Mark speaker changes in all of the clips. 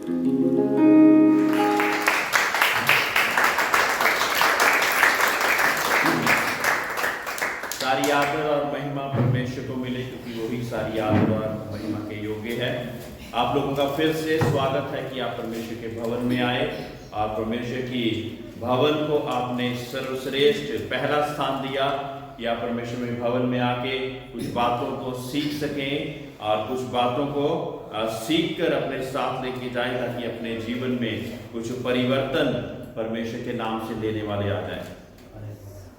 Speaker 1: सारी आदर और महिमा परमेश्वर को मिले, क्योंकि वही सारी आदर और महिमा के योग्य है। आप लोगों का फिर से स्वागत है कि आप परमेश्वर के भवन में आए और परमेश्वर की भवन को आपने सर्वश्रेष्ठ पहला स्थान दिया कि आप परमेश्वर के भवन में आके कुछ बातों को सीख सकें और कुछ बातों को सीख कर अपने साथ लेके जाएं, ताकि अपने जीवन में कुछ परिवर्तन परमेश्वर के नाम से लेने वाले आ जाएं।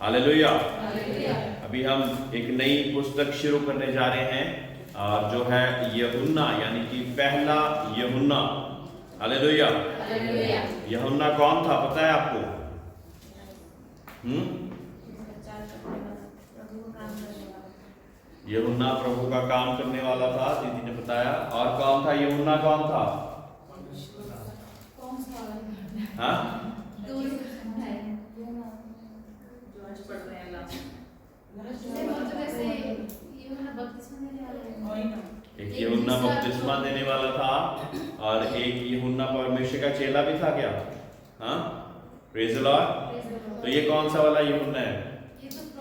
Speaker 1: हालेलुया। अभी हम एक नई पुस्तक शुरू करने जा रहे हैं जो है यूहन्ना, यानी कि पहला यूहन्ना। हालेलुया। यूहन्ना कौन था पता है आपको? यूहन्ना प्रभु का काम करने वाला था, दीदी ने बताया। और कौन था यूहन्ना? कौन था? हाँ, एक यूहन्ना बपतिस्मा देने वाला था और एक यूहन्ना परमेश्वर का चेला भी था क्या? हाँ, प्रेज़ द लॉर्ड। तो ये कौन सा वाला यूहन्ना है?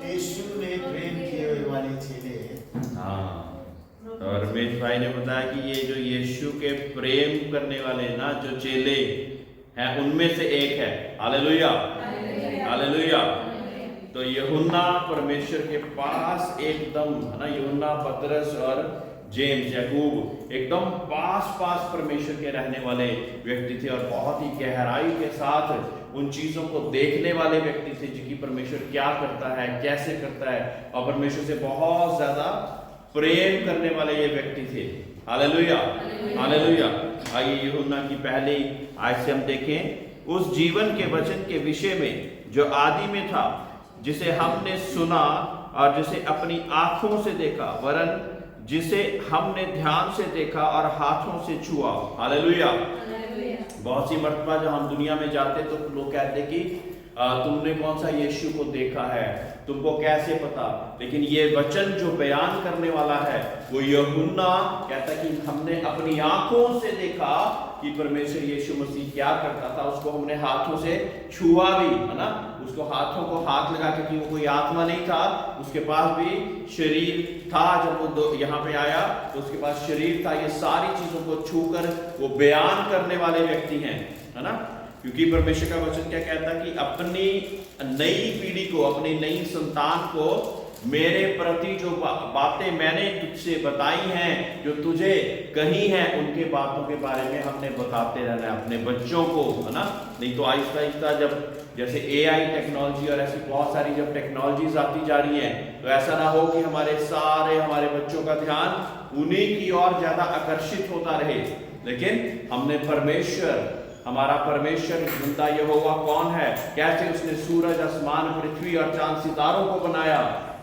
Speaker 2: यीशु ने प्रेम किए वाले चेले।
Speaker 1: हाँ, तो रमेश भाई ने बताया कि ये जो यीशु के प्रेम करने वाले ना जो चेले हैं, उनमें से एक है। Hallelujah, hallelujah. तो यूहन्ना परमेश्वर के पास एकदम, है ना, यूहन्ना, पतरस और जेम्स, याकूब एकदम पास परमेश्वर के रहने वाले व्यक्ति थे और बहुत ही गहराई के साथ उन चीजों को देखने वाले व्यक्ति थे कि परमेश्वर क्या करता है, कैसे करता है, और परमेश्वर से बहुत ज्यादा प्रेम करने वाले ये व्यक्ति थे। Hallelujah, hallelujah. आइए यूहन्ना की पहली आयत से हम देखें, उस जीवन के वचन के विषय में जो आदि में था, जिसे हमने सुना और जिसे अपनी आंखों से देखा, वरन जिसे हमने ध्यान से देखा और हाथों से छुआ। हालेलुया। बहुत सी मर्तबा जब हम दुनिया में जाते तो लोग कहते कि तुमने कौन सा यीशु को देखा है, तुमको कैसे पता? लेकिन ये वचन जो बयान करने वाला है वो यूहन्ना कहता कि हमने अपनी आंखों से देखा कि परमेश्वर यीशु मसीह क्या करता था, उसको हमने हाथों से छुआ भी, है ना, उसको हाथों को हाथ लगा, क्योंकि वो कोई आत्मा नहीं था, उसके पास भी शरीर था। जब वो यहाँ पे आया तो उसके पास शरीर था। ये सारी चीजों को छूकर वो बयान करने वाले व्यक्ति हैं, है ना, क्योंकि परमेश्वर का वचन क्या कहता है कि अपनी नई पीढ़ी को, अपनी नई संतान को मेरे प्रति जो बातें मैंने तुझसे बताई हैं, जो तुझे कही हैं, उनके बातों के बारे में हमने बताते रहना है अपने बच्चों को, है ना। नहीं तो आहिस्ता आहिस्ता जब जैसे AI टेक्नोलॉजी और ऐसी बहुत सारी जब टेक्नोलॉजीज आती जा रही हैं, तो ऐसा ना हो कि हमारे बच्चों का ध्यान उन्हीं की ओर ज्यादा आकर्षित होता रहे। लेकिन हमने हमारा परमेश्वर जिंदा यहोवा कौन है, कैसे उसने सूरज, आसमान, पृथ्वी और चांद सितारों को बनाया,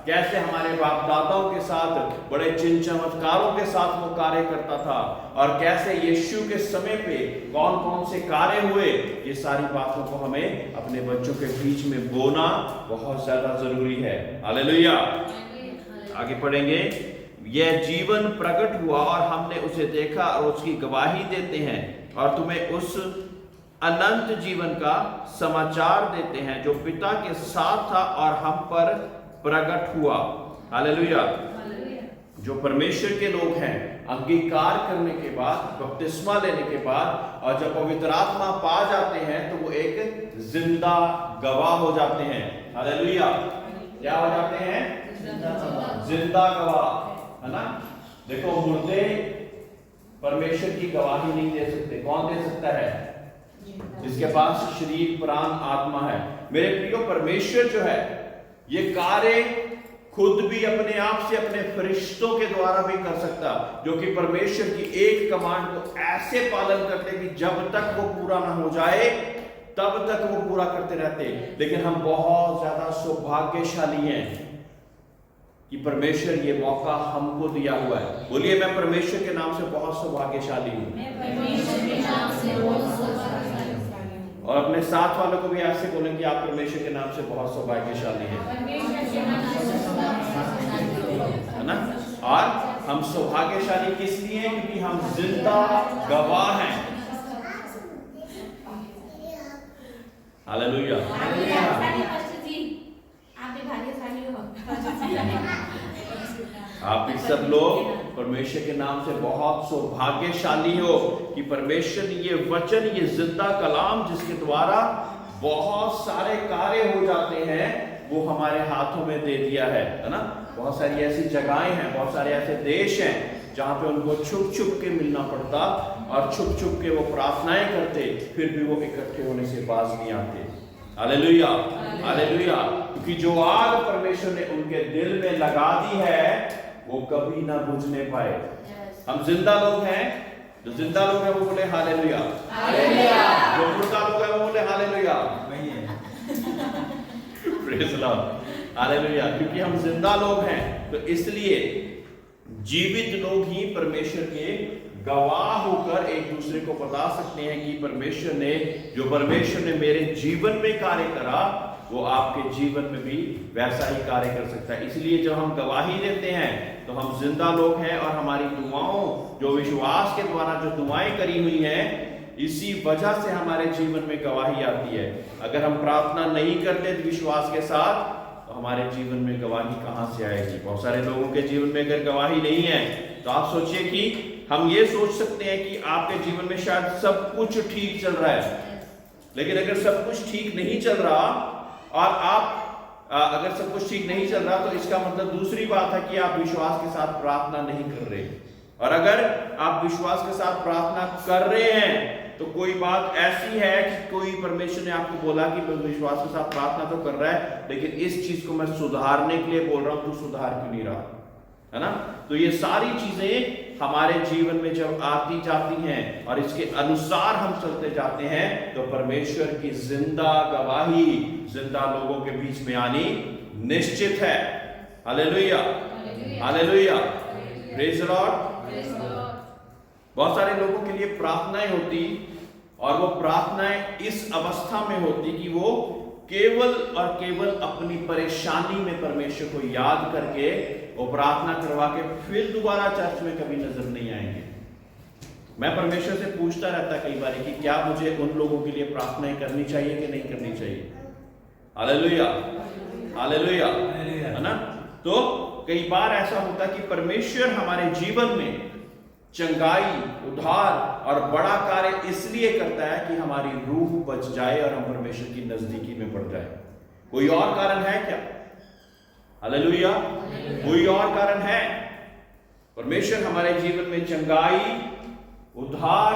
Speaker 1: कैसे हमारे बाप दादाओं के साथ बड़े चिन्ह चमत्कारों के साथ वो कार्य करता था, और कैसे यीशु के समय पे कौन कौन से कार्य हुए, ये सारी बातों को हमें अपने बच्चों के बीच में बोना बहुत ज्यादा जरूरी है। हालेलुया। आगे पढ़ेंगे। यह जीवन प्रकट हुआ और हमने उसे देखा और उसकी गवाही देते हैं और तुम्हें उस अनंत जीवन का समाचार देते हैं जो पिता के साथ था और हम पर प्रकट हुआ। हालेलुया। जो परमेश्वर के लोग हैं, अंगीकार करने के बाद, बपतिस्मा लेने के बाद, और जब पवित्र आत्मा पा जाते हैं तो वो एक जिंदा गवाह हो जाते हैं। हालेलुया। क्या हो जाते हैं? जिंदा गवाह, है ना। देखो, मुर्दे परमेश्वर की गवाही नहीं दे सकते। कौन दे सकता है? जिसके पास शरीर, प्राण, आत्मा है। मेरे प्रियो, परमेश्वर जो है ये कार्य खुद भी अपने आप से अपने फरिश्तों के द्वारा भी कर सकता, जो कि परमेश्वर की एक कमांड को ऐसे पालन करते कि जब तक वो पूरा ना हो जाए तब तक वो पूरा करते रहते। लेकिन हम बहुत ज्यादा सौभाग्यशाली हैं कि परमेश्वर ये मौका हमको दिया हुआ है। बोलिए, मैं परमेश्वर के नाम से बहुत सौभाग्यशाली हूँ। और अपने साथ वालों को भी ऐसे बोलें कि आप परमेश्वर के नाम से बहुत सौभाग्यशाली हैं, है ना। और हम सौभाग्यशाली किस लिए? क्योंकि हम जिंदा गवाह हैं। हालेलुया। आप भी सब लोग परमेश्वर के नाम से बहुत सौभाग्यशाली हो कि परमेश्वर ने ये वचन, ये जिंदा कलाम जिसके द्वारा बहुत सारे कार्य हो जाते हैं, वो हमारे हाथों में दे दिया है ना। बहुत सारी ऐसी जगहें हैं, बहुत सारे ऐसे देश हैं जहाँ पे उनको छुप छुप के मिलना पड़ता और छुप छुप के वो प्रार्थनाएं करते, फिर भी वो इकट्ठे होने से बाज नहीं आते। Hallelujah, hallelujah. क्योंकि जो आग परमेश्वर ने उनके दिल में लगा दी है वो कभी ना बुझने पाए। हम जिंदा लोग हैं, जो जिंदा लोग हैं वो बोले हालेलुया, जो मुर्दा लोग हैं वो बोले हालेलुया, प्रेज़ लॉर्ड, हालेलुया। क्योंकि हम जिंदा लोग हैं तो इसलिए जीवित लोग ही परमेश्वर के गवाह होकर एक दूसरे को बता सकते हैं कि परमेश्वर ने मेरे जीवन में कार्य करा, वो आपके जीवन में भी वैसा ही कार्य कर सकता है। इसलिए जब हम गवाही देते हैं तो हम जिंदा लोग हैं और हमारी दुआओं, जो विश्वास के द्वारा जो दुआएं करी हुई हैं, इसी वजह से हमारे जीवन में गवाही आती है। अगर हम प्रार्थना नहीं करते विश्वास के साथ तो हमारे जीवन में गवाही कहां से आएगी। बहुत सारे लोगों के जीवन में अगर गवाही नहीं है तो आप सोचिए कि हम ये सोच सकते हैं कि आपके जीवन में शायद सब कुछ ठीक चल रहा है, लेकिन अगर सब कुछ ठीक नहीं चल रहा और आप अगर सब कुछ ठीक नहीं चल रहा तो इसका मतलब दूसरी बात है कि आप विश्वास के साथ प्रार्थना नहीं कर रहे। और अगर आप विश्वास के साथ प्रार्थना कर रहे हैं तो कोई बात ऐसी है कि कोई परमेश्वर ने आपको बोला कि विश्वास के साथ प्रार्थना तो कर रहा है, लेकिन इस चीज को मैं सुधारने के लिए बोल रहा हूं, तू सुधार क्यों नहीं रहा, है ना। तो ये सारी चीजें हमारे जीवन में जब आती जाती हैं और इसके अनुसार हम चलते जाते हैं तो परमेश्वर की जिंदा गवाही जिंदा लोगों के बीच में आनी निश्चित है। Hallelujah, hallelujah, praise the Lord. बहुत सारे लोगों के लिए प्रार्थनाएं होती और वो प्रार्थनाएं इस अवस्था में होती कि वो केवल और केवल अपनी परेशानी में परमेश्वर को याद करके वो प्रार्थना करवा के फिर दोबारा चर्च में कभी नजर नहीं आएंगे। मैं परमेश्वर से पूछता रहता कई बार कि क्या मुझे उन लोगों के लिए प्रार्थनाएं करनी चाहिए कि नहीं करनी चाहिए। हालेलुया, हालेलुया, है ना। तो कई बार ऐसा होता है कि परमेश्वर हमारे जीवन में चंगाई, उद्धार और बड़ा कार्य इसलिए करता है कि हमारी रूह बच जाए और हम परमेश्वर की नजदीकी में बढ़ जाए। कोई और कारण है क्या? हालेलुया, कोई और कारण है? परमेश्वर हमारे जीवन में चंगाई, उद्धार,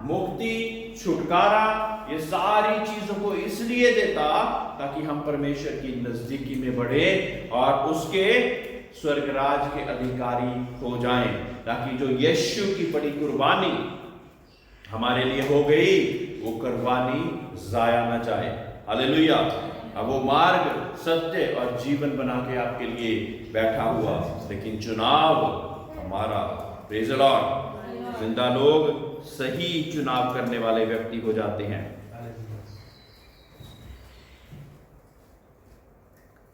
Speaker 1: मुक्ति, छुटकारा, ये सारी चीजों को इसलिए देता ताकि हम परमेश्वर की नजदीकी में बढ़े और उसके स्वर्गराज के अधिकारी हो जाएं, ताकि जो यीशु की बड़ी कुर्बानी हमारे लिए हो गई वो कुर्बानी जाया ना जाए। हालेलुया। अब वो मार्ग, सत्य और जीवन बना के आपके लिए बैठा हुआ, लेकिन चुनाव हमारा। Praise the Lord. जिंदा लोग सही चुनाव करने वाले व्यक्ति हो जाते हैं।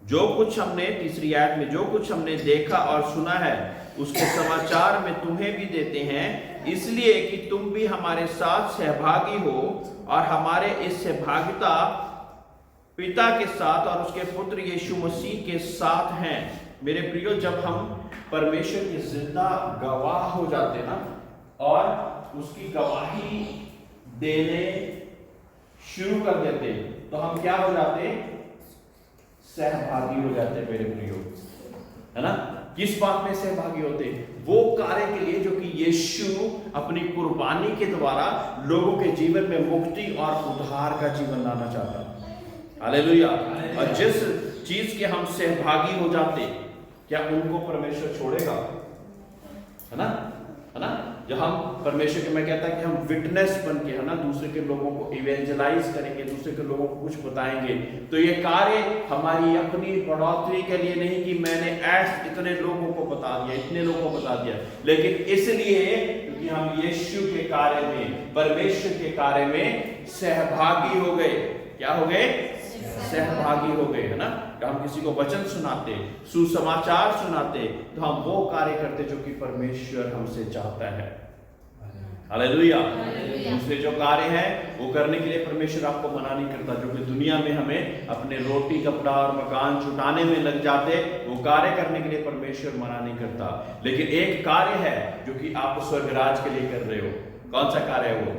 Speaker 1: जो कुछ हमने, तीसरी आयत में, जो कुछ हमने देखा और सुना है उसके समाचार में तुम्हें भी देते हैं, इसलिए कि तुम भी हमारे साथ सहभागी हो और हमारे इस सहभागिता पिता के साथ और उसके पुत्र यीशु मसीह के साथ हैं। मेरे प्रियो, जब हम परमेश्वर के जिंदा गवाह हो जाते ना और उसकी गवाही देने शुरू कर देते तो हम क्या हो जाते? सहभागी हो जाते मेरे प्रियो, है ना। किस बात में सहभागी होते? वो कार्य के लिए जो कि यीशु अपनी कुर्बानी के द्वारा लोगों के जीवन में मुक्ति और उद्धार का जीवन लाना चाहता। हालेलुया। और जिस चीज के हम सहभागी हो जाते, क्या उनको परमेश्वर छोड़ेगा? है ना, है ना। जब हम परमेश्वर के, मैं कहता कि हम विटनेस बन के, है ना, दूसरे के लोगों को इवेंजलाइज करेंगे, दूसरे के लोगों को कुछ बताएंगे, तो ये कार्य हमारी अपनी बढ़ोतरी के लिए नहीं कि मैंने ऐसे इतने लोगों को बता दिया, इतने लोगों को बता दिया, लेकिन इसलिए क्योंकि हम यीशु के कार्य में, परमेश्वर के कार्य में सहभागी हो गए। क्या हो गए? सहभागी हो गए, है ना। तो हम किसी को वचन सुनाते, सुसमाचार सुनाते, तो हम वो कार्य करते जो कि परमेश्वर हमसे चाहता है। हालेलुया। दूसरे जो कार्य हैं वो करने के लिए परमेश्वर आपको मना नहीं करता। जो कि दुनिया में हमें अपने रोटी कपड़ा और मकान छुटाने में लग जाते, वो कार्य करने के लिए परमेश्वर मना नहीं करता। लेकिन एक कार्य है जो कि आप स्वर्गराज के लिए कर रहे हो। कौन सा कार्य है वो?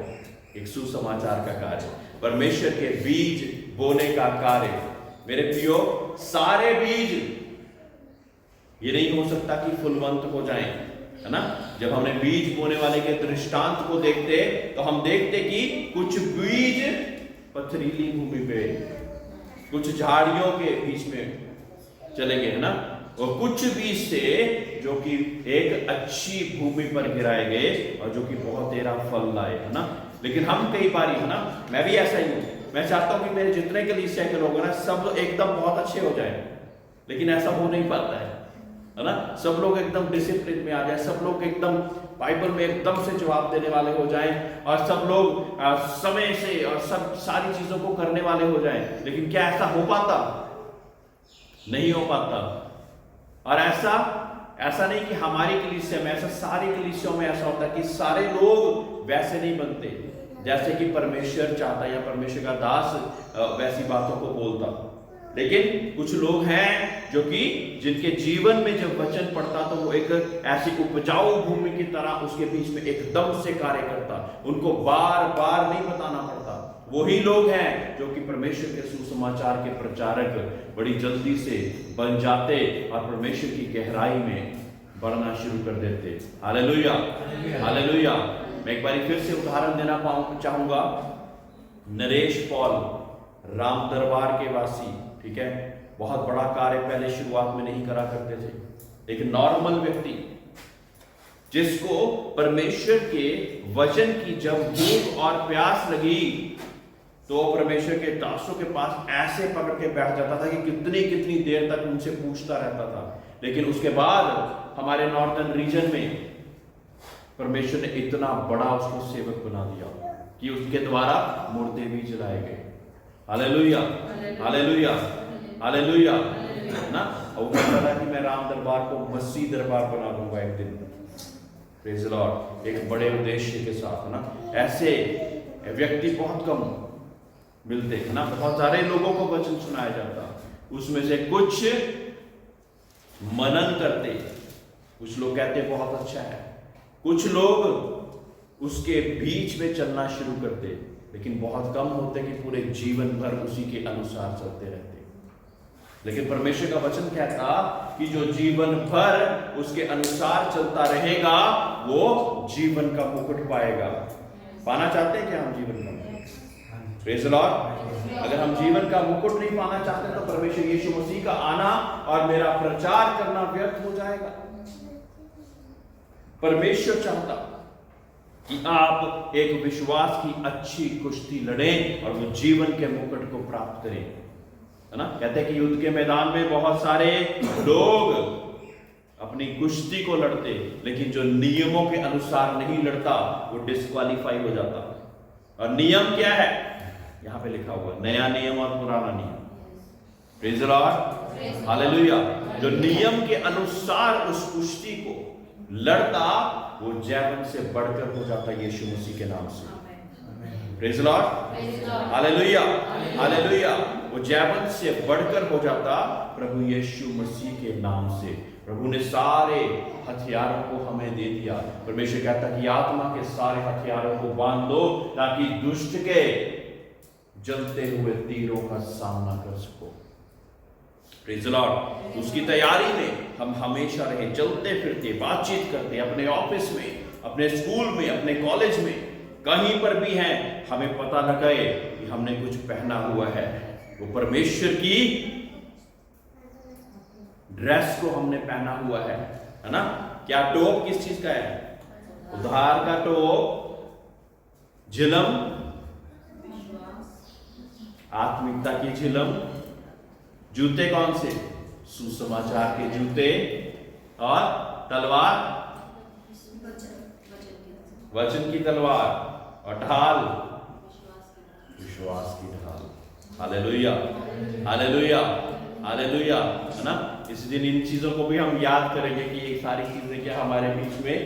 Speaker 1: एक सुसमाचार का कार्य, परमेश्वर के बीज बोने का कार्य। मेरे प्रियो, सारे बीज ये नहीं हो सकता कि फुलवंत हो जाएं, है ना। जब हमने बीज बोने वाले के दृष्टांत को देखते तो हम देखते कि कुछ बीज पथरीली भूमि पे, कुछ झाड़ियों के बीच में चले गए, है ना, और कुछ बीज से जो कि एक अच्छी भूमि पर गिराए गए और जो कि बहुत तेरा फल लाए, है ना। लेकिन हम कई बार, है ना, मैं भी ऐसा ही हूं, मैं चाहता हूं कि मेरे जितने कलीसिया के लोग हैं ना, सब एकदम बहुत अच्छे हो जाए, लेकिन ऐसा हो नहीं पाता है ना। सब लोग एकदम डिसिप्लिन में आ जाए, सब लोग एकदम बाइबल में एकदम से जवाब देने वाले हो जाएं, और सब लोग समय से और सब सारी चीजों को करने वाले हो जाएं। लेकिन क्या ऐसा हो पाता? नहीं हो पाता। और ऐसा नहीं कि हमारी कलीसिया में, ऐसा सारी कलीसियों में ऐसा होता है कि सारे लोग वैसे नहीं बनते जैसे कि परमेश्वर चाहता या परमेश्वर का दास वैसी बातों को बोलता। लेकिन कुछ लोग हैं जो कि जिनके जीवन में जब वचन पड़ता तो वो एक ऐसी उपजाऊ भूमि की तरह उसके बीच में एकदम से कार्य करता, उनको बार बार नहीं बताना पड़ता। वही लोग हैं जो कि परमेश्वर के सुसमाचार के प्रचारक बड़ी जल्दी से बन जाते और परमेश्वर की गहराई में बढ़ना शुरू कर देते। Hallelujah, hallelujah. मैं एक बार फिर से उदाहरण देना चाहूंगा। नरेश पॉल, राम दरबार के वासी, ठीक है, बहुत बड़ा कार्य पहले शुरुआत में नहीं करा करते थे। एक नॉर्मल व्यक्ति जिसको परमेश्वर के वचन की जब भूख और प्यास लगी तो परमेश्वर के दासों के पास ऐसे पकड़ के बैठ जाता था कि कितनी कितनी देर तक उनसे पूछता रहता था। लेकिन उसके बाद हमारे नॉर्थर्न रीजन में परमेश्वर ने इतना बड़ा उसको सेवक बना दिया कि उसके द्वारा मुर्दे भी जलाए गए। हालेलुया, हालेलुया, हालेलुया, ना। और वो कहता था कि मैं राम दरबार को मसीह दरबार बना दूंगा एक दिन। Praise the Lord. एक बड़े उद्देश्य के साथ, ना। ऐसे व्यक्ति बहुत कम मिलते हैं ना। बहुत सारे लोगों को वचन सुनाया जाता, उसमें से कुछ मनन करते, कुछ लोग कहते बहुत अच्छा है, कुछ लोग उसके बीच में चलना शुरू करते, लेकिन बहुत कम होते कि पूरे जीवन भर उसी के अनुसार चलते रहते। लेकिन परमेश्वर का वचन कहता कि जो जीवन भर उसके अनुसार चलता रहेगा वो जीवन का मुकुट पाएगा। पाना चाहते हैं क्या हम जीवन का? Praise the Lord. अगर हम जीवन का मुकुट नहीं पाना चाहते तो परमेश्वर यीशु मसीह का आना और मेरा प्रचार करना व्यर्थ हो जाएगा। परमेश्वर चाहता कि आप एक विश्वास की अच्छी कुश्ती लड़ें और वो जीवन के मुकुट को प्राप्त करें, है ना। कहते हैं कि युद्ध के मैदान में बहुत सारे लोग अपनी कुश्ती को लड़ते, लेकिन जो नियमों के अनुसार नहीं लड़ता वो डिस्क्वालीफाई हो जाता। और नियम क्या है? यहां पे लिखा हुआ, नया नियम और पुराना नियम। Praise the Lord, hallelujah. जो नियम के अनुसार उस कुश्ती को लड़ता वो जैवन से बढ़कर हो जाता यीशु मसीह के नाम से। Praise the Lord, hallelujah, hallelujah. वो जैवन से बढ़कर हो जाता प्रभु यीशु मसीह के नाम से। प्रभु ने सारे हथियारों को हमें दे दिया। परमेश्वर कहता कि आत्मा के सारे हथियारों को बांध दो ताकि दुष्ट के जलते हुए तीरों का सामना कर सको। Praise the Lord. उसकी तैयारी में हम हमेशा रहे, चलते फिरते, बातचीत करते, अपने ऑफिस में, अपने स्कूल में, अपने कॉलेज में, कहीं पर भी हैं, हमें पता न लगे कि हमने कुछ पहना हुआ है। वो परमेश्वर की ड्रेस को हमने पहना हुआ है ना। क्या टोप किस चीज का है? उद्धार का टोप, झिलम आत्मिकता की झिलम, जूते कौन से? सुसमाचार के जूते, और तलवार वचन की तलवार, और ढाल विश्वास की ढाल। हालेलुया, हालेलुया, हालेलुया, है ना। इस दिन इन चीजों को भी हम याद करेंगे कि ये सारी चीजें क्या हमारे बीच में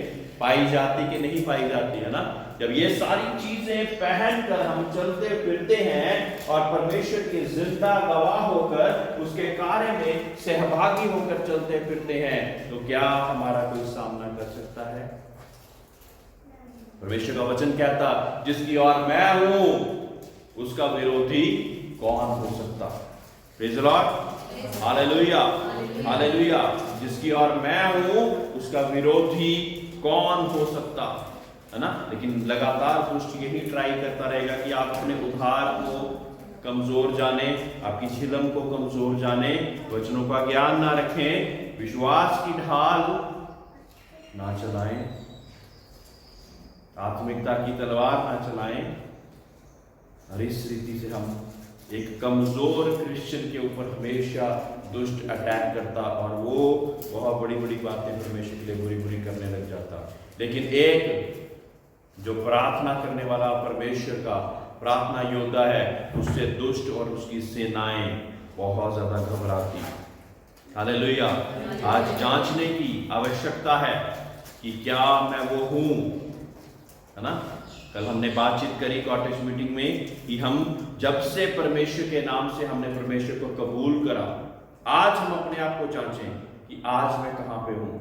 Speaker 1: पाई जाती कि नहीं पाई जाती है ना। जब ये सारी चीजें पहनकर हम चलते फिरते हैं और परमेश्वर के जिंदा गवाह होकर उसके कार्य में सहभागी होकर चलते फिरते हैं, तो क्या हमारा कोई सामना कर सकता है? परमेश्वर का वचन कहता, जिसकी ओर मैं हूं उसका विरोधी कौन हो सकता? Praise the Lord, hallelujah, hallelujah. जिसकी ओर मैं हूं उसका विरोधी कौन हो सकता है ना। लेकिन लगातार दुष्ट यही ट्राई करता रहेगा कि आप अपने उद्धार को कमजोर जाने, आपकी झिलम को कमजोर जाने, वचनों का ज्ञान ना रखें, विश्वास की ढाल ना चलाएं, आत्मिकता की तलवार ना चलाएं। और इस रीति से हम एक कमजोर क्रिश्चियन के ऊपर हमेशा दुष्ट अटैक करता और वो बहुत बड़ी बड़ी बातें परमेश्वर के लिए बुरी बुरी करने लग जाता। लेकिन एक जो प्रार्थना करने वाला परमेश्वर का प्रार्थना योद्धा है, उससे दुष्ट और उसकी सेनाएं बहुत ज्यादा घबराती। हालेलुया। आज जांचने की आवश्यकता है कि क्या मैं वो हूं, है ना। कल हमने बातचीत करी कॉटेज मीटिंग में कि हम जब से परमेश्वर के नाम से हमने परमेश्वर को कबूल करा, आज हम अपने आप को जांचें कि आज मैं कहां पे हूं,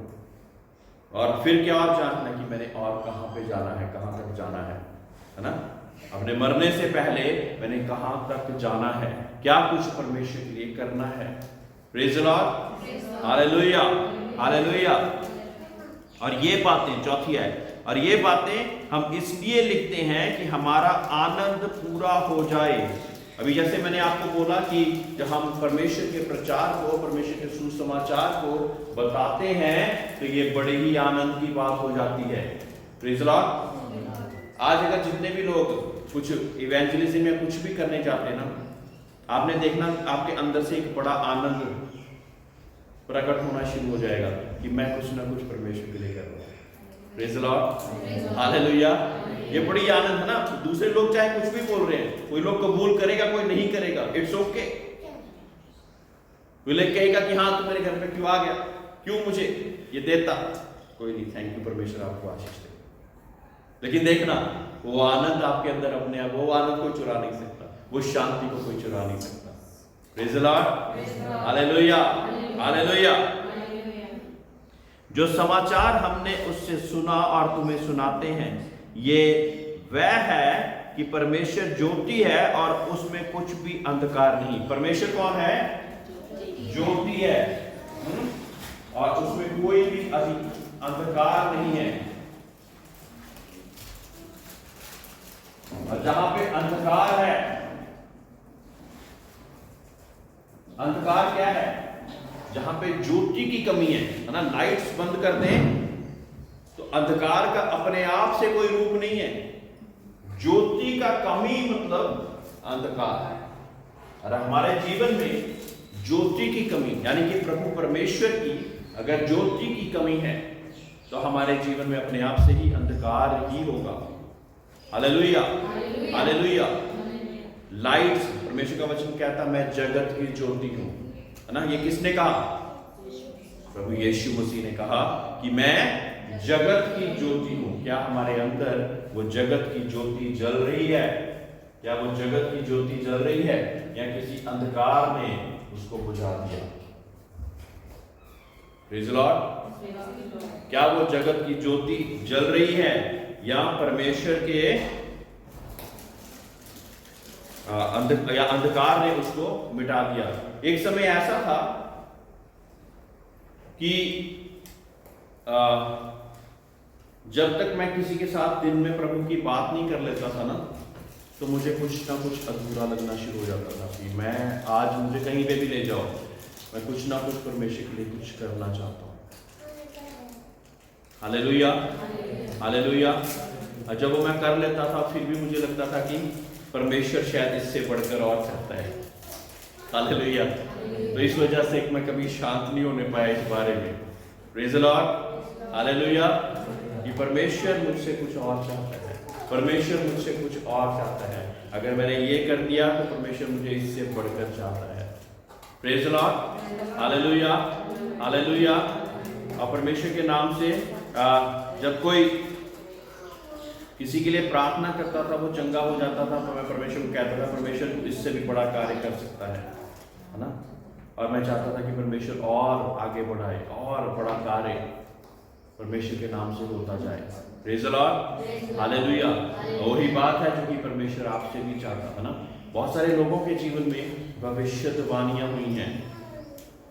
Speaker 1: और फिर क्या और जानना कि मैंने और कहां पे जाना है, कहां तक जाना है ना। अपने मरने से पहले मैंने कहां तक जाना है, क्या कुछ परमेश्वर के लिए करना है। Praise the Lord, hallelujah, hallelujah. और ये बातें चौथी है, और ये बातें हम इसलिए लिखते हैं कि हमारा आनंद पूरा हो जाए। अभी जैसे मैंने आपको बोला कि जब हम परमेश्वर के प्रचार को, परमेश्वर के सुसमाचार को बताते हैं तो ये बड़े ही आनंद की बात हो जाती है। Praise the Lord. आज अगर जितने भी लोग कुछ इवेंजलिज्म या कुछ भी करने जाते हैं ना, आपने देखना आपके अंदर से एक बड़ा आनंद प्रकट होना शुरू हो जाएगा कि मैं कुछ ना कुछ परमेश्वर के लिए कर रहा हूँ। Praise the Lord, hallelujah. ये बड़ी आनंद है ना। दूसरे लोग चाहे कुछ भी बोल रहे हैं, कोई लोग कबूल करेगा, कोई नहीं करेगा, इट्स ओके। कोई लोग कहेगा कि हाँ, तू मेरे घर में क्यों आ गया, क्यों मुझे ये देता, कोई नहीं, थैंक यू, परमेश्वर आपको आशीष दे। लेकिन देखना, वो आनंद आपके अंदर अपने आप, वो आनंद कोई चुरा नहीं सकता, वो शांति को कोई चुरा नहीं सकता। Praise the Lord, hallelujah, hallelujah. जो समाचार हमने उससे सुना और तुम्हें सुनाते हैं, ये वह है कि परमेश्वर ज्योति है और उसमें कुछ भी अंधकार नहीं। परमेश्वर कौन है? ज्योति है, और उसमें कोई भी अंधकार नहीं है। और जहां पे अंधकार है, अंधकार क्या है? जहां पे ज्योति की कमी है ना। लाइट्स बंद कर दें तो अंधकार का अपने आप से कोई रूप नहीं है। ज्योति का कमी मतलब अंधकार है। और हमारे जीवन में ज्योति की कमी, यानी कि प्रभु परमेश्वर की अगर ज्योति की कमी है तो हमारे जीवन में अपने आप से ही अंधकार ही होगा। Hallelujah, hallelujah. लाइट्स, परमेश्वर का वचन कहता मैं जगत की ज्योति हूं, है ना। ये किसने कहा? प्रभु यीशु मसीह ने कहा कि मैं जगत की ज्योति हूं। क्या हमारे अंदर वो जगत की ज्योति जल रही है? क्या वो जगत की ज्योति जल रही है या किसी अंधकार ने उसको बुझा दिया? Praise the Lord. क्या वो जगत की ज्योति जल रही है या परमेश्वर के अंधकार ने उसको मिटा दिया? एक समय ऐसा था कि जब तक मैं किसी के साथ दिन में प्रभु की बात नहीं कर लेता था ना, तो मुझे कुछ ना कुछ अधूरा लगना शुरू हो जाता था कि मैं आज, मुझे कहीं पे भी ले जाओ, मैं कुछ ना कुछ परमेश्वर के लिए कुछ करना चाहता हूँ। Hallelujah, hallelujah. और जब वो मैं कर लेता था फिर भी मुझे लगता था कि परमेश्वर शायद इससे बढ़कर और चाहता है। हालेलुया। तो इस वजह से मैं कभी शांत नहीं होने पाया इस बारे में। Praise the Lord, hallelujah. कि परमेश्वर मुझसे कुछ और चाहता है, परमेश्वर मुझसे कुछ और चाहता है। अगर मैंने ये कर दिया तो परमेश्वर मुझे इससे बढ़कर चाहता है। Praise the Lord, hallelujah, hallelujah. और परमेश्वर के नाम से जब कोई किसी के लिए प्रार्थना करता था, वो चंगा हो जाता था, तो मैं परमेश्वर को कहता था परमेश्वर इससे भी बड़ा कार्य कर सकता है ना। और मैं चाहता था कि परमेश्वर और आगे बढ़ाए और बड़ा कार्य परमेश्वर के नाम से होता जाए। Praise the Lord, hallelujah. वही बात है जो कि परमेश्वर आपसे भी चाहता था ना। बहुत सारे लोगों के जीवन में भविष्यवाणियां हुई हैं।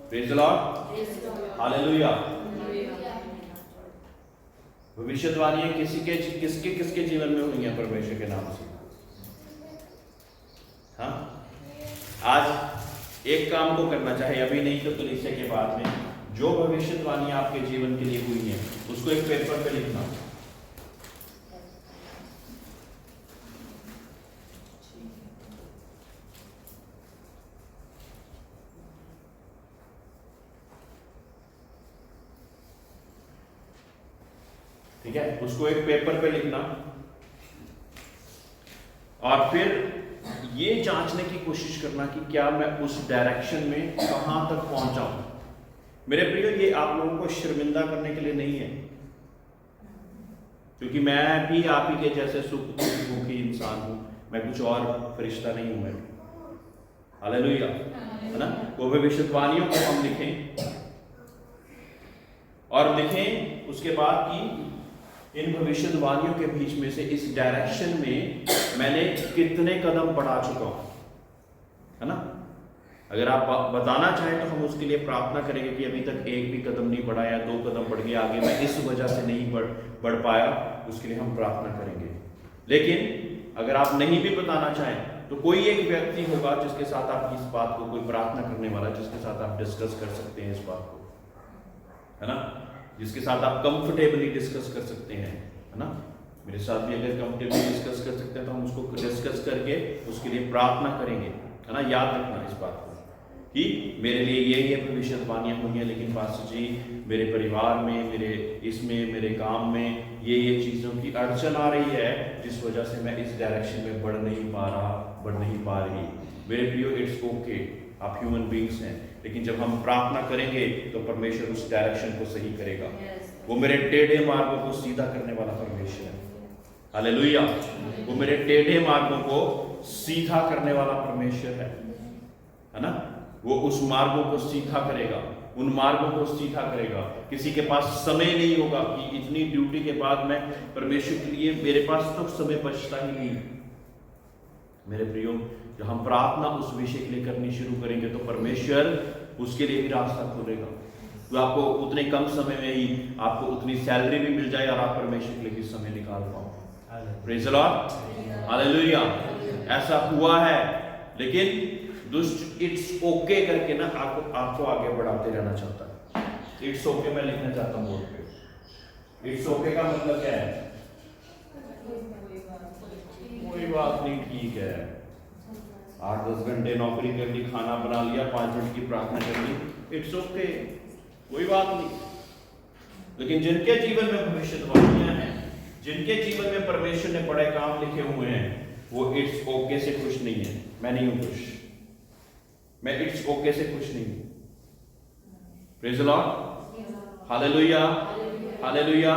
Speaker 1: Praise the Lord, hallelujah. भविष्यवाणियां किसके जीवन में हुई हैं परमेश्वर के नाम से? हाँ, आज एक काम को करना चाहे, अभी नहीं तो कलीसिया के बाद में, जो भविष्यवाणियां आपके जीवन के लिए हुई हैं उसको एक पेपर पे लिखना। ठीक है, उसको एक पेपर पे लिखना और फिर ये जांचने की कोशिश करना कि क्या मैं उस डायरेक्शन में कहां तक पहुंचा हूं। मेरे प्रियो, ये आप लोगों को शर्मिंदा करने के लिए नहीं है, क्योंकि मैं भी आप ही के जैसे सुखी इंसान हूं, मैं कुछ और फरिश्ता नहीं हूं। मैं, हालेलुया, है ना। वो भविष्यवाणियों को हम लिखें और लिखें उसके बाद कि इन भविष्यवाणियों के बीच में से इस डायरेक्शन में मैंने कितने कदम बढ़ा चुका हूं, है ना। अगर आप बताना चाहें तो हम उसके लिए प्रार्थना करेंगे कि अभी तक एक भी कदम नहीं बढ़ा या 2 कदम बढ़ गया आगे, मैं इस वजह से नहीं बढ़ पाया, उसके लिए हम प्रार्थना करेंगे। लेकिन अगर आप नहीं भी बताना चाहें तो कोई एक व्यक्ति होगा जिसके साथ आप इस बात को, कोई प्रार्थना करने वाला जिसके साथ आप डिस्कस कर सकते हैं इस बात को, है ना, जिसके साथ आप कंफर्टेबली डिस्कस कर सकते हैं, है ना। मेरे साथ भी अगर कंफर्टेबली डिस्कस कर सकते हैं तो हम उसको डिस्कस करके उसके लिए प्रार्थना करेंगे, है ना। याद रखना इस बात को कि मेरे लिए ये भविष्यवाणियां हुई हैं, लेकिन पास्टर जी मेरे परिवार में, मेरे इसमें, मेरे काम में ये चीज़ों की अड़चन आ रही है जिस वजह से मैं इस डायरेक्शन में बढ़ नहीं पा रही। मेरे प्रियो, इट्स ओके, आप ह्यूमन बींग्स हैं, लेकिन जब हम प्रार्थना करेंगे तो परमेश्वर उस डायरेक्शन को सही करेगा। वो मेरे टेढ़े मार्गों को सीधा करने वाला परमेश्वर है, हालेलुया। वो मेरे टेढ़े मार्गों को सीधा करने वाला परमेश्वर है ना। वो उस मार्गों को सीधा करेगा, उन मार्गों को सीधा करेगा। किसी के पास समय नहीं होगा कि इतनी ड्यूटी के बाद मैं परमेश्वर के लिए, मेरे पास तो समय बचता ही नहीं। मेरे प्रियो, जब हम प्रार्थना उस विषय के लिए करनी शुरू करेंगे तो परमेश्वर उसके लिए भी रास्ता खोलेगा। तो आपको उतने कम समय में ही आपको उतनी सैलरी भी मिल जाए और आप परमेश्वर के लिए भी समय निकाल पाओ। Praise the Lord, hallelujah. ऐसा हुआ है, लेकिन दुष्ट इट्स ओके करके ना आपको आगे बढ़ाते रहना चाहता है। इट्स ओके मैं लिखना चाहता हूँ बोर्ड पे। इट्स ओके का मतलब क्या है? कोई बात नहीं, ठीक है, 8-10 घंटे नौकरी कर ली, खाना बना लिया, 5 मिनट की प्रार्थना कर ली, इट्स ओके, कोई बात नहीं। लेकिन जिनके जीवन में भविष्यवाणियां हैं, जिनके जीवन में परमेश्वर ने बड़े काम लिखे हुए हैं, वो इट्स ओके से खुश नहीं है। मैं नहीं हूं खुश, मैं इट्स ओके से खुश नहीं हूं। Praise the Lord, hallelujah, hallelujah.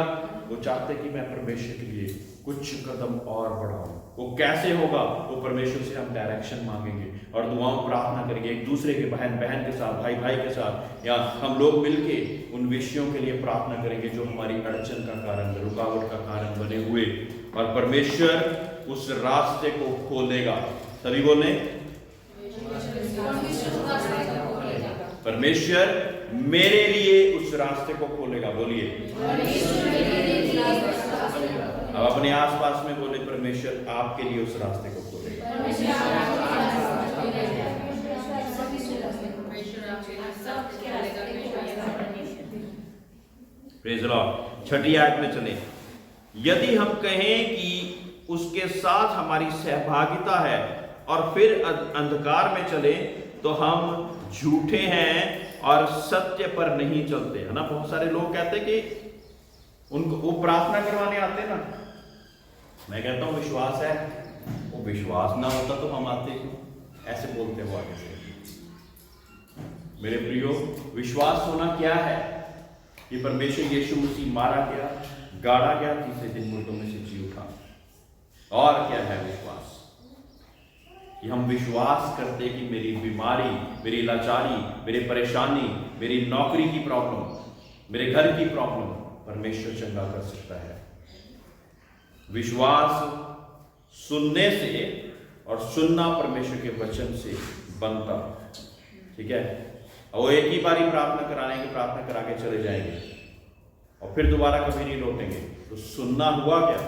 Speaker 1: वो चाहते कि मैं परमेश्वर के लिए कुछ कदम और बढ़ाऊं। वो कैसे होगा? वो परमेश्वर से हम डायरेक्शन मांगेंगे और दुआओं प्रार्थना करेंगे एक दूसरे के, बहन के साथ, भाई के साथ, या हम लोग मिलके उन विषयों के लिए प्रार्थना करेंगे जो हमारी अड़चन का कारण, रुकावट का कारण बने हुए, और परमेश्वर उस रास्ते को खोलेगा। सभी बोले, परमेश्वर मेरे लिए उस रास्ते को खोलेगा। बोलिए, अब अपने आसपास में बोले, परमेश्वर आपके लिए उस रास्ते को खोलेगा। Praise the Lord. 6ठी आयत में चले। यदि हम कहें कि उसके साथ हमारी सहभागिता है और फिर अंधकार में चले तो हम झूठे हैं और सत्य पर नहीं चलते, है ना। बहुत सारे लोग कहते हैं कि उनको वो प्रार्थना करवाने आते ना, मैं कहता हूं विश्वास है, वो विश्वास ना होता तो हम आते, ऐसे बोलते हो आगे से। मेरे प्रियो, विश्वास होना क्या है? कि परमेश्वर यीशु मसीह मारा गया, गाड़ा गया, तीसरे दिन मुर्दों में से जी उठा। और क्या है विश्वास? कि हम विश्वास करते कि मेरी बीमारी, मेरी लाचारी, मेरी परेशानी, मेरी नौकरी की प्रॉब्लम, मेरे घर की प्रॉब्लम परमेश्वर चंगा कर सकता है। विश्वास सुनने से और सुनना परमेश्वर के वचन से बनता, ठीक है। और वो एक ही बारी प्रार्थना कराने की प्रार्थना करा के चले जाएंगे और फिर दोबारा कभी नहीं लौटेंगे। तो सुनना हुआ क्या?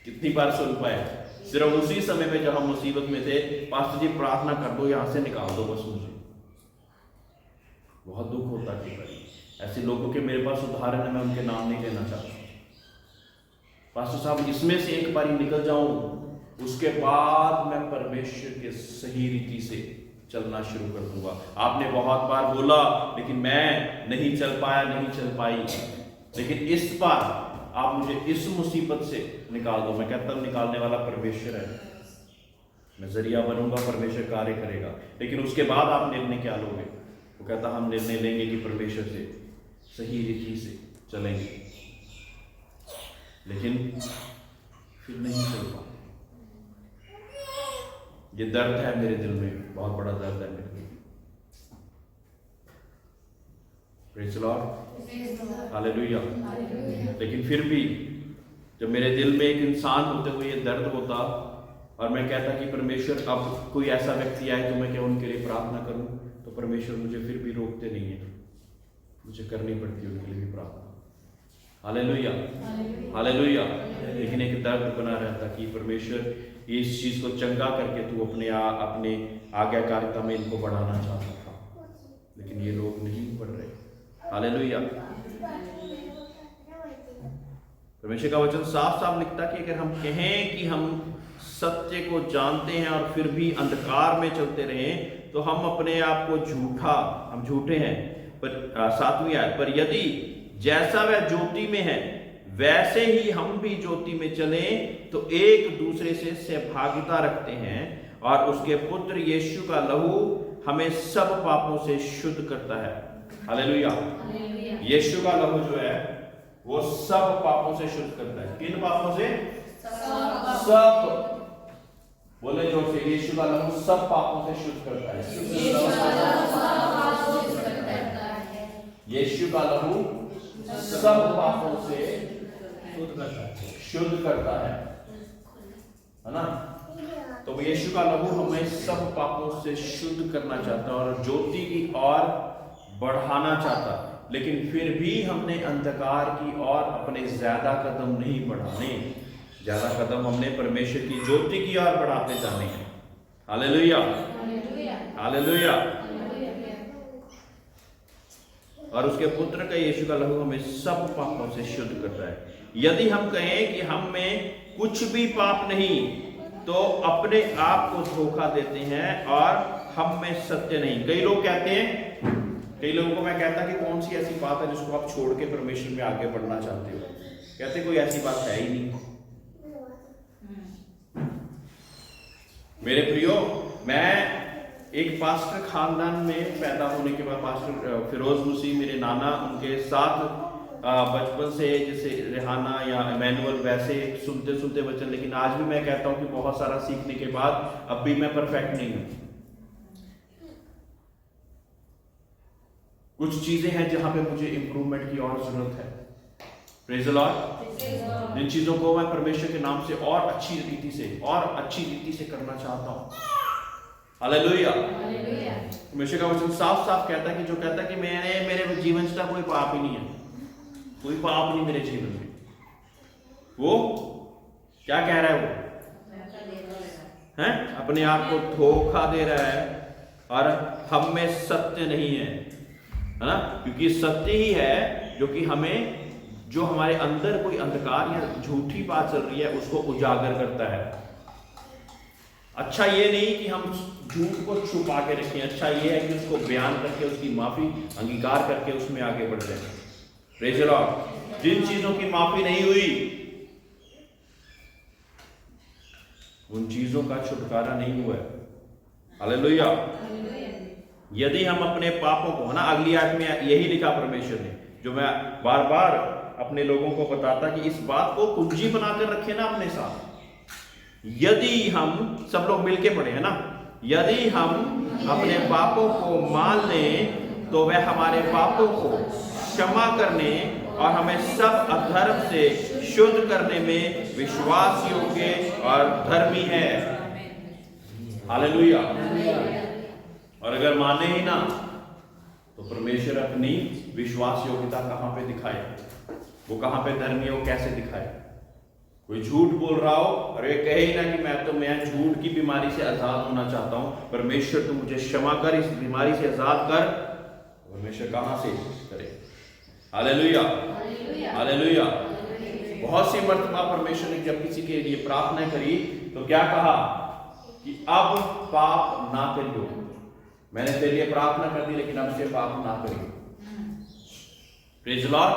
Speaker 1: कितनी बार सुन पाए? सिर्फ उसी समय में जब हम मुसीबत में थे, पास्टर जी प्रार्थना कर दो, यहां से निकाल दो बस मुझे। बहुत दुख होता है भाई, ऐसे लोगों के मेरे पास उदाहरण है, मैं उनके नाम नहीं लेना चाहता। पास्टर साहब इसमें से एक बारी निकल जाऊं, उसके बाद मैं परमेश्वर के सही रीति से चलना शुरू कर दूंगा। आपने बहुत बार बोला लेकिन मैं नहीं चल पाया, नहीं चल पाई, लेकिन इस बार आप मुझे इस मुसीबत से निकाल दो। मैं कहता हूं निकालने वाला परमेश्वर है, मैं जरिया बनूंगा, परमेश्वर कार्य करेगा। लेकिन उसके बाद आप निर्णय क्या लोगे? वो कहता हम निर्णय लेंगे कि परमेश्वर से सही रीति से चलेंगे, लेकिन फिर नहीं चल पा। ये दर्द है मेरे दिल में, बहुत बड़ा दर्द है मेरे दिल में। Praise the Lord, hallelujah. लेकिन फिर भी जब मेरे दिल में एक इंसान होते हुए ये दर्द होता और मैं कहता कि परमेश्वर अब कोई ऐसा व्यक्ति आए तो मैं क्या उनके लिए प्रार्थना करूं, तो परमेश्वर मुझे फिर भी रोकते नहीं है, मुझे करनी पड़ती है उनके लिए भी प्रार्थना। Hallelujah, hallelujah. लेकिन एक दर्द बना रहता कि परमेश्वर इस चीज को चंगा करके तू अपने आज्ञाकारिता में इनको बढ़ाना चाहता था, लेकिन ये लोग नहीं बढ़ रहे। हालेलुया। परमेश्वर का वचन साफ साफ लिखता कि अगर हम कहें कि हम सत्य को जानते हैं और फिर भी अंधकार में चलते रहें तो हम अपने आप को हम झूठे हैं। पर 7वीं आयत, पर यदि जैसा वह ज्योति में है वैसे ही हम भी ज्योति में चलें तो एक दूसरे से सहभागिता रखते हैं और उसके पुत्र यीशु का लहू हमें सब पापों से शुद्ध करता है। हालेलुया। यीशु का लहू जो है वो सब पापों से शुद्ध करता है। किन पापों से? सब। बोले जोर से, यीशु का लहू सब पापों से शुद्ध करता है। यीशु का लहू सब पापों से शुद्ध करता है ना। तो यीशु का लहू हमें सब पापों से शुद्ध करना चाहता है और ज्योति की ओर बढ़ाना चाहता, लेकिन फिर भी हमने अंधकार की ओर अपने ज्यादा कदम नहीं बढ़ाने, ज्यादा कदम हमने परमेश्वर की ज्योति की ओर बढ़ाते जाने हैं। Hallelujah, hallelujah. और उसके पुत्र का यीशु का लहू हमें सब पापों से शुद्ध करता है। यदि हम कहें कि हम में कुछ भी पाप नहीं तो अपने आप को धोखा देते हैं और हम में सत्य नहीं। कई लोग कहते हैं, कई लोगों को मैं कहता कि कौन सी ऐसी बात है जिसको आप छोड़ के परमेश्वर में आगे बढ़ना चाहते हो? कहते कोई ऐसी बात है ही नहीं। मेरे प्रियो, मैं एक पास्टर खानदान में पैदा होने के बाद, पास्टर फिरोज मसीह मेरे नाना, उनके साथ बचपन से जैसे रेहाना या इमैनुअल वैसे सुनते सुनते वचन, लेकिन आज भी मैं कहता हूं कि बहुत सारा सीखने के बाद अब भी मैं परफेक्ट नहीं हूं। कुछ चीजें हैं जहां पे मुझे इंप्रूवमेंट की और जरूरत है। Praise the Lord. जिन चीजों को मैं परमेश्वर के नाम से और अच्छी रीति से करना चाहता हूं। हालेलुया। परमेश्वर का वचन साफ साफ कहता है कि जो कहता है कि मेरे जीवन से कोई पाप ही नहीं है, कोई पाप नहीं मेरे जीवन में, वो क्या कह रहा है? वो है अपने आप को धोखा दे रहा है और हम में सत्य नहीं है ना। क्योंकि सत्य ही है जो कि हमें, जो हमारे अंदर कोई अंधकार या झूठी बात चल रही है उसको उजागर करता है। अच्छा ये नहीं कि हम झूठ को छुपा के रखें, अच्छा ये है कि उसको बयान करके उसकी माफी अंगीकार करके उसमें आगे बढ़ जाए। Praise the Lord. जिन चीजों की माफी नहीं हुई उन चीजों का छुटकारा नहीं हुआ है। हालेलुया। यदि हम अपने पापों को, ना अगली आयत में यही लिखा परमेश्वर ने, जो मैं बार बार अपने लोगों को बताता कि इस बात को कुंजी बनाकर रखे ना अपने साथ। यदि हम सब लोग मिलके पढ़े हैं ना, यदि हम अपने पापों को मान लें तो वह हमारे पापों को क्षमा करने और हमें सब अधर्म से शुद्ध करने में विश्वास योग्य और धर्मी है। हालेलुया। और अगर माने ही ना तो परमेश्वर अपनी विश्वास योग्यता कहां पे दिखाए, वो कहां पे धर्मी है, वो कैसे दिखाए। कोई झूठ बोल रहा हो और ये कहे ही ना कि मैं झूठ की बीमारी से आजाद होना चाहता हूं, परमेश्वर तू मुझे क्षमा कर, इस बीमारी से आजाद कर, परमेश्वर कहां से करे। Hallelujah, hallelujah. बहुत सी मर्तबा परमेश्वर ने जब किसी के लिए प्रार्थना करी तो क्या कहा कि अब पाप ना करियो, मैंने तेरे लिए प्रार्थना कर दी लेकिन अब से पाप ना करियो। Praise Lord.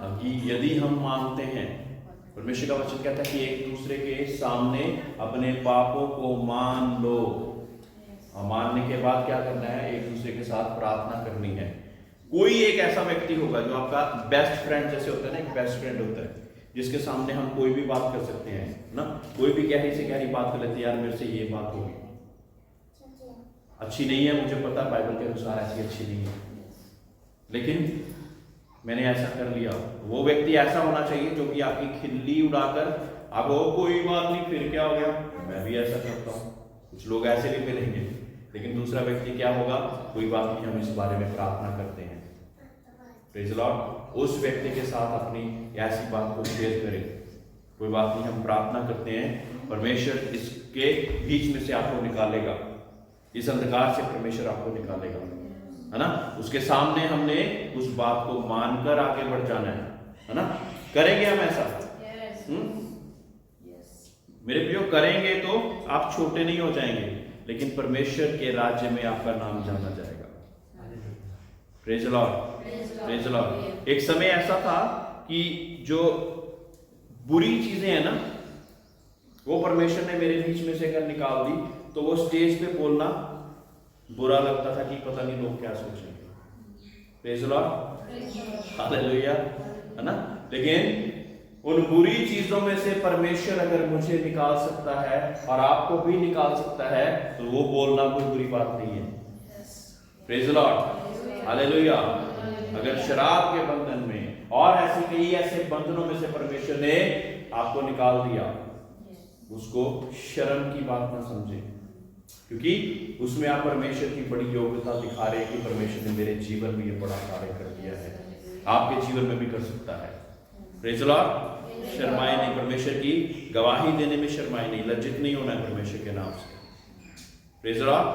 Speaker 1: अब यदि हम मानते हैं, परमेश्वर का वचन कहता है कि एक दूसरे के सामने अपने पापों को मान लो, और मानने के बाद क्या करना है, एक दूसरे के साथ प्रार्थना करनी है। कोई एक ऐसा व्यक्ति होगा जो आपका बेस्ट फ्रेंड जैसे होता है ना, एक बेस्ट फ्रेंड होता है जिसके सामने हम कोई भी बात कर सकते हैं ना, कोई भी गहरी से गहरी बात कर लेते हैं, यार मेरे से ये बात होगी, अच्छी नहीं है, मुझे पता बाइबल के अनुसार ऐसी अच्छी नहीं है, लेकिन मैंने ऐसा कर लिया। वो व्यक्ति ऐसा होना चाहिए जो कि आपकी खिल्ली उड़ाकर अब वो कोई बात नहीं, फिर क्या हो गया, मैं भी ऐसा करता हूँ। कुछ लोग ऐसे भी मिलेंगे, लेकिन दूसरा व्यक्ति क्या होगा, कोई बात नहीं, हम इस बारे में प्रार्थना करते हैं। Praise Lord. उस व्यक्ति के साथ अपनी ऐसी बात को शेयर करें, कोई बात नहीं, हम प्रार्थना करते हैं, परमेश्वर इसके बीच में से आपको निकालेगा, इस अंधकार से परमेश्वर आपको निकालेगा, है ना। उसके सामने हमने उस बात को मानकर आगे बढ़ जाना है ना। करेंगे हम ऐसा? मेरे प्रियो, करेंगे तो आप छोटे नहीं हो जाएंगे, लेकिन परमेश्वर के राज्य में आपका नाम जाना जाएगा। Praise Lord, praise Lord. एक समय ऐसा था कि जो बुरी चीजें हैं ना, वो परमेश्वर ने मेरे बीच में से अगर निकाल दी तो वो स्टेज पे बोलना बुरा लगता था कि पता नहीं लोग क्या सोचेंगे। प्रेज लॉर्ड, हालेलुया, है ना। लेकिन उन बुरी चीजों में से परमेश्वर अगर मुझे निकाल सकता है और आपको भी निकाल सकता है तो वो बोलना कोई बुरी बात नहीं है। Praise Lord, hallelujah. अगर शराब के बंधन में और ऐसे कई ऐसे बंधनों में से परमेश्वर ने आपको निकाल दिया, उसको शर्म की बात ना समझे, क्योंकि उसमें आप परमेश्वर की बड़ी योग्यता दिखा रहे हैं कि परमेश्वर ने मेरे जीवन में ये बड़ा कार्य कर दिया है, आपके जीवन में भी कर सकता है। Praise Lord. शर्माए नहीं, परमेश्वर की गवाही देने में शर्माए नहीं, लज्जित नहीं होना है परमेश्वर के नाम से। प्रेज लॉर्ड,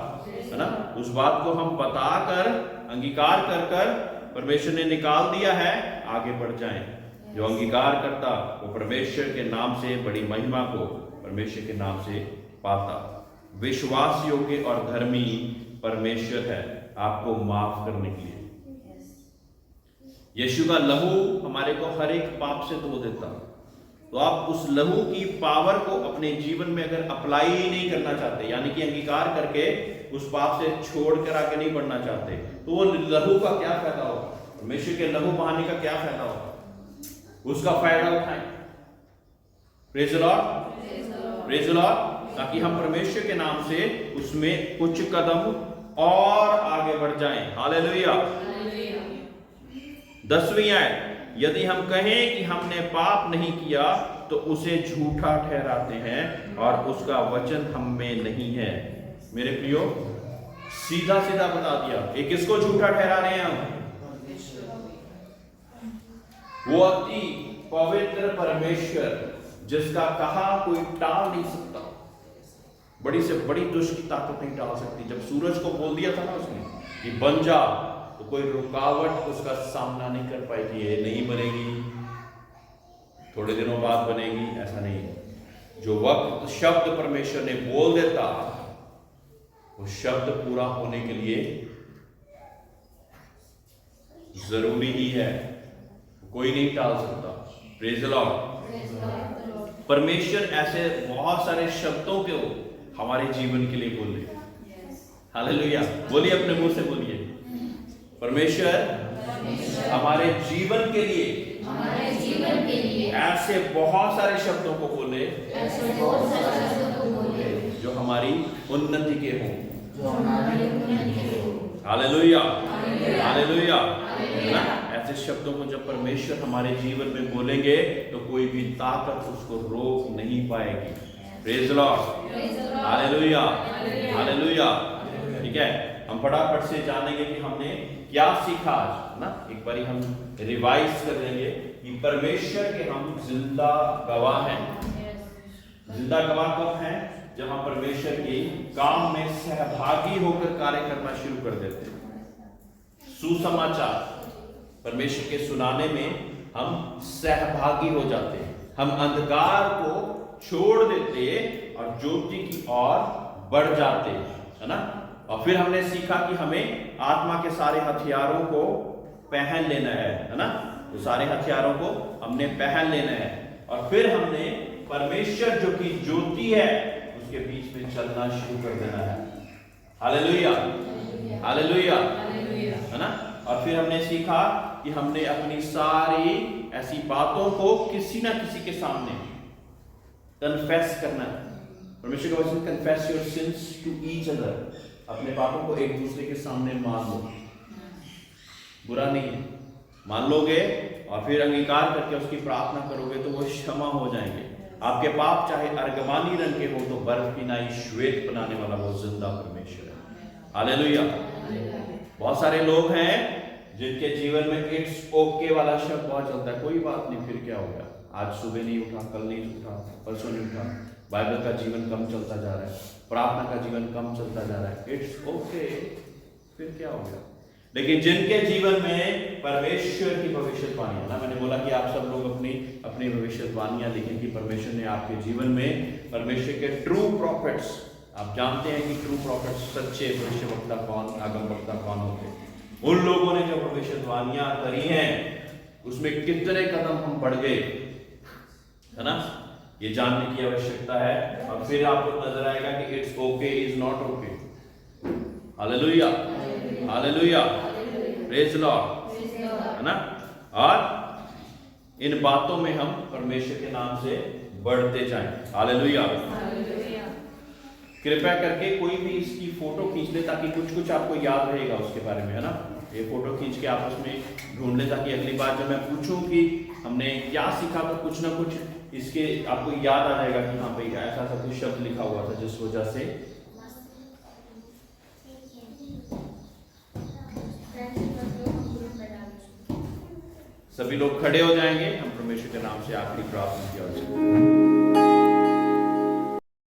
Speaker 1: है ना। उस बात को हम बताकर, अंगीकार कर कर परमेश्वर ने निकाल दिया है, आगे बढ़ जाएं। जो अंगीकार करता वो परमेश्वर के नाम से बड़ी महिमा को परमेश्वर के नाम से पाता। विश्वास योग्य और धर्मी परमेश्वर है आपको माफ करने के लिए। यीशु का लहू हमारे को हर एक पाप से धो देता। तो आप उस लहू की पावर को अपने जीवन में अगर अप्लाई ही नहीं करना चाहते, यानी कि अंगीकार करके उस पाप से छोड़कर आगे नहीं बढ़ना चाहते, तो वो लहू का क्या फायदा होगा, परमेश्वर के लहू बहाने का क्या फायदा होगा, उसका फायदा उठाएं। Praise Lord, praise Lord. ताकि हम परमेश्वर के नाम से उसमें कुछ कदम और आगे बढ़ जाएं। हालेलुया। 10वीं आयत, यदि हम कहें कि हमने पाप नहीं किया तो उसे झूठा ठहराते हैं और उसका वचन हम में नहीं है। मेरे प्रियो, सीधा सीधा बता दिया, ये किसको झूठा ठहरा रहे हैं हम? वो अति पवित्र परमेश्वर जिसका कहा कोई टाल नहीं सकता, बड़ी से बड़ी दुष्ट की ताकत नहीं टाल सकती। जब सूरज को बोल दिया था ना उसने कि बन जा, तो कोई रुकावट उसका सामना नहीं कर पाएगी। ये नहीं बनेगी, थोड़े दिनों बाद बनेगी, ऐसा नहीं है। जो वक्त शब्द परमेश्वर ने बोल देता, वो शब्द पूरा होने के लिए जरूरी ही है, कोई नहीं टाल सकता। Praise Lord. परमेश्वर ऐसे बहुत सारे शब्दों को हमारे जीवन के लिए बोले। हालेलुया। बोलिए, अपने मुंह से बोलिए, परमेश्वर हमारे जीवन के लिए
Speaker 3: हमारे जीवन के लिए
Speaker 1: ऐसे बहुत सारे शब्दों को बोले
Speaker 3: ऐसे बहुत सारे शब्दों को बोले
Speaker 1: जो हमारी उन्नति के हों।
Speaker 3: जो हमारी उन्नति के हो।
Speaker 1: Hallelujah,
Speaker 3: hallelujah,
Speaker 1: hallelujah,
Speaker 3: hallelujah.
Speaker 1: है ना? ऐसे शब्दों को जब परमेश्वर हमारे जीवन में बोलेंगे तो कोई भी ताकत उसको रोक नहीं पाएगी। Praise the Lord, hallelujah, hallelujah. ठीक है, हम फटाफट से जानेंगे कि हमने क्या सीखा आज, है ना? एक बारी हम रिवाइज कर लेंगे कि परमेश्वर के हम जिंदा गवाह हैं। जिंदा गवाह कब हैं? जब हम परमेश्वर के काम में सहभागी होकर कार्य करना शुरू कर देते हैं। सुसमाचार परमेश्वर के सुनाने में हम सहभागी हो जाते हैं। हम अंधकार को छोड़ देते और ज्योति की ओर बढ़ जाते हैं, है ना? और फिर हमने सीखा कि हमें आत्मा के सारे हथियारों को पहन लेना है ना? तो सारे हथियारों को हमने पहन लेना है और फिर हमने परमेश्वर जो कि ज्योति है उसके बीच में चलना शुरू कर देना है। हालेलुया, हालेलुया, है ना? और फिर हमने सीखा कि हमने अपनी सारी ऐसी बातों को किसी ना किसी के सामने कन्फेस करना है। परमेश्वर का वचन confess your sins to each other, अपने पापों को एक दूसरे के सामने मान लो। बुरा नहीं है, मान लोगे और फिर अंगीकार करके उसकी प्रार्थना करोगे तो वो क्षमा हो जाएंगे। आपके पाप चाहे अर्गमानी रंग के हो तो बर्फ की नाई श्वेत बनाने वाला वो जिंदा परमेश्वर है। हालेलुया। बहुत सारे लोग हैं जिनके जीवन में इट्स ओके वाला शब्द बहुत चलता है। कोई बात नहीं, फिर क्या हो गया, आज सुबह नहीं उठा, कल नहीं उठा, परसों नहीं उठा, बाइबल का जीवन कम चलता जा रहा है, प्रार्थना का जीवन कम चलता जा रहा है, इट्स ओके, फिर क्या हो गया। लेकिन जिनके जीवन में परमेश्वर की भविष्यवाणी है ना, मैंने बोला कि आप सब लोग अपनी अपनी भविष्यवाणियां लिखें कि परमेश्वर ने आपके जीवन में परमेश्वर के ट्रू प्रॉफिट्स, आप जानते हैं कि ट्रू प्रॉफिट्स सच्चे भविष्यवक्ता कौन, आगम वक्ता कौन होते हैं। उन लोगों ने जो भविष्यवाणियां करी हैं उसमें कितने कदम हम बढ़ गए, है ना? ये जानने की आवश्यकता है। और फिर आपको नजर आएगा कि it's okay is not okay. Hallelujah, hallelujah, praise the Lord, है ना? और इन बातों में हम परमेश्वर के नाम से बढ़ते जाएं। हालेलुया। कृपया करके कोई भी इसकी फोटो खींच ले ताकि कुछ कुछ आपको याद रहेगा उसके बारे में, है ना? ये फोटो खींच के आपस में ढूंढ ले ताकि अगली बार जब मैं पूछूं कि हमने क्या सीखा तो कुछ ना कुछ इसके आपको याद आ जाएगा कि हाँ भाई ऐसा ऐसा कुछ शब्द लिखा हुआ था जिस वजह से। सभी लोग खड़े हो जाएंगे, हम परमेश्वर के नाम से आखिरी प्रार्थना किया।